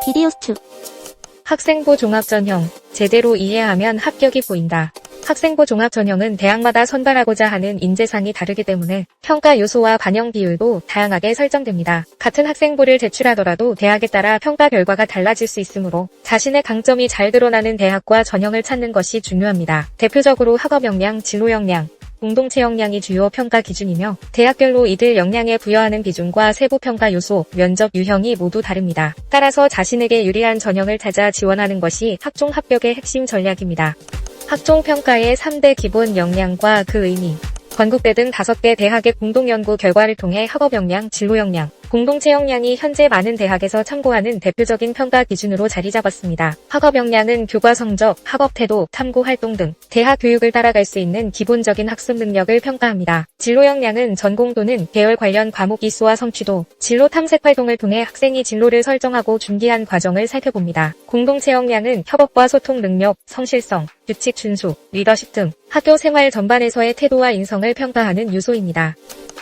비디오 스튜. 학생부 종합전형, 제대로 이해하면 합격이 보인다. 학생부 종합전형은 대학마다 선발하고자 하는 인재상이 다르기 때문에 평가 요소와 반영 비율도 다양하게 설정됩니다. 같은 학생부를 제출하더라도 대학에 따라 평가 결과가 달라질 수 있으므로 자신의 강점이 잘 드러나는 대학과 전형을 찾는 것이 중요합니다. 대표적으로 학업 역량, 진로 역량, 공동체 역량이 주요 평가 기준이며 대학별로 이들 역량에 부여하는 비중과 세부 평가 요소, 면접 유형이 모두 다릅니다. 따라서 자신에게 유리한 전형을 찾아 지원하는 것이 학종 합격의 핵심 전략입니다. 학종 평가의 3대 기본 역량과 그 의미. 건국대 등 5개 대학의 공동연구 결과를 통해 학업 역량, 진로 역량, 공동체 역량이 현재 많은 대학에서 참고하는 대표적인 평가 기준으로 자리 잡았습니다. 학업 역량은 교과 성적, 학업 태도, 탐구 활동 등 대학 교육을 따라갈 수 있는 기본적인 학습 능력을 평가합니다. 진로 역량은 전공 또는 계열 관련 과목 이수와 성취도, 진로 탐색 활동을 통해 학생이 진로를 설정하고 준비한 과정을 살펴봅니다. 공동체 역량은 협업과 소통 능력, 성실성, 규칙 준수, 리더십 등 학교 생활 전반에서의 태도와 인성을 평가하는 요소입니다.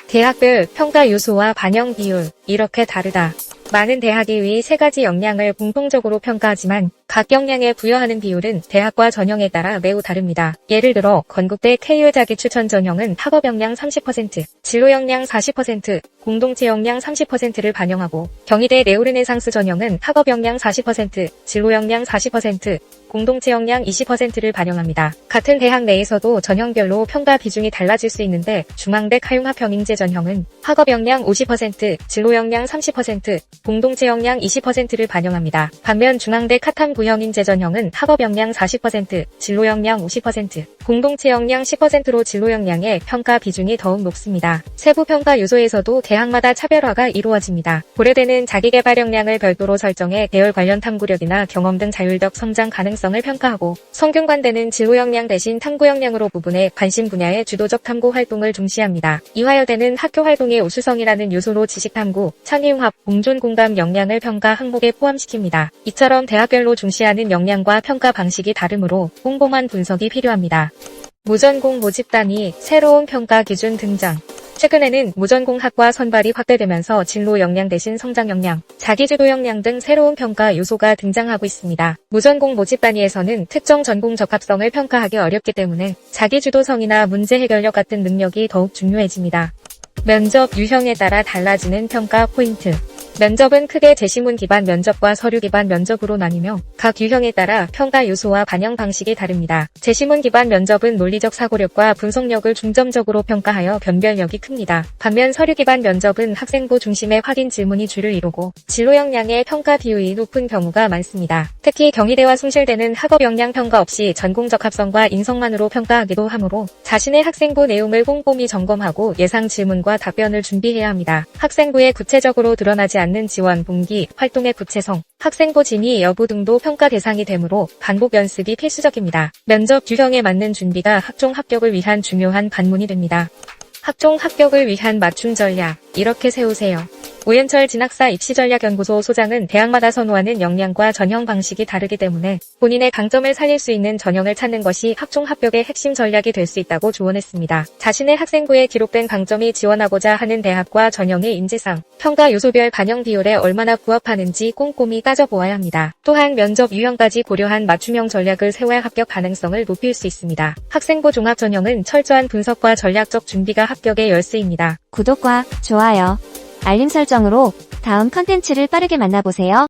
대학별 평가 요소와 반영 비율, 이렇게 다르다. 많은 대학이 이 3가지 역량을 공통적으로 평가하지만 각 역량에 부여하는 비율은 대학과 전형에 따라 매우 다릅니다. 예를 들어 건국대 KU 자기 추천 전형은 학업 역량 30%, 진로 역량 40%, 공동체 역량 30%를 반영하고 경희대 네오르네상스 전형은 학업 역량 40%, 진로 역량 40%, 공동체 역량 20%를 반영합니다. 같은 대학 내에서도 전형별로 평가 비중이 달라질 수 있는데 중앙대 카융합형인재 전형은 학업 역량 50%, 진로 역량 30%, 공동체 역량 20%를 반영합니다. 반면 중앙대 카탐 구형인재 전형은 학업 역량 40%, 진로 역량 50%, 공동체 역량 10%로 진로 역량의 평가 비중이 더욱 높습니다. 세부 평가 요소에서도 대학마다 차별화가 이루어집니다. 고려대는 자기개발 역량을 별도로 설정해 계열 관련 탐구력이나 경험 등 자율적 성장 가능성을 평가하고 성균관대는 진로 역량 대신 탐구 역량으로 구분해 관심 분야의 주도적 탐구 활동을 중시합니다. 이화여대는 학교 활동의 우수성이라는 요소로 지식탐구, 창의융합, 공존공감 역량을 평가 항목에 포함시킵니다. 이처럼 대학별로 중시하는 역량과 평가 방식이 다르므로 꼼꼼한 분석이 필요합니다. 무전공 모집단위, 새로운 평가 기준 등장. 최근에는 무전공학과 선발이 확대되면서 진로 역량 대신 성장 역량, 자기주도 역량 등 새로운 평가 요소가 등장하고 있습니다. 무전공 모집 단위에서는 특정 전공 적합성을 평가하기 어렵기 때문에 자기주도성이나 문제 해결력 같은 능력이 더욱 중요해집니다. 면접 유형에 따라 달라지는 평가 포인트. 면접은 크게 제시문 기반 면접과 서류 기반 면접으로 나뉘며 각 유형에 따라 평가 요소와 반영 방식이 다릅니다. 제시문 기반 면접은 논리적 사고력과 분석력을 중점적으로 평가하여 변별력이 큽니다. 반면 서류 기반 면접은 학생부 중심의 확인 질문이 주를 이루고 진로 역량의 평가 비율이 높은 경우가 많습니다. 특히 경희대와 숭실대는 학업 역량 평가 없이 전공 적합성과 인성만으로 평가하기도 하므로 자신의 학생부 내용을 꼼꼼히 점검하고 예상 질문과 답변을 준비해야 합니다. 학생부에 구체적으로 드러나지 않는 지원, 동기, 활동의 구체성, 학생부 진위 여부 등도 평가 대상이 되므로 반복 연습이 필수적입니다. 면접 유형에 맞는 준비가 학종 합격을 위한 중요한 관문이 됩니다. 학종 합격을 위한 맞춤 전략, 이렇게 세우세요. 오연철 진학사 입시전략연구소 소장은 대학마다 선호하는 역량과 전형 방식이 다르기 때문에 본인의 강점을 살릴 수 있는 전형을 찾는 것이 학종 합격의 핵심 전략이 될 수 있다고 조언했습니다. 자신의 학생부에 기록된 강점이 지원하고자 하는 대학과 전형의 인재상, 평가 요소별 반영 비율에 얼마나 부합하는지 꼼꼼히 따져보아야 합니다. 또한 면접 유형까지 고려한 맞춤형 전략을 세워야 합격 가능성을 높일 수 있습니다. 학생부 종합 전형은 철저한 분석과 전략적 준비가 합격의 열쇠입니다. 구독과 좋아요, 알림 설정으로 다음 컨텐츠를 빠르게 만나보세요.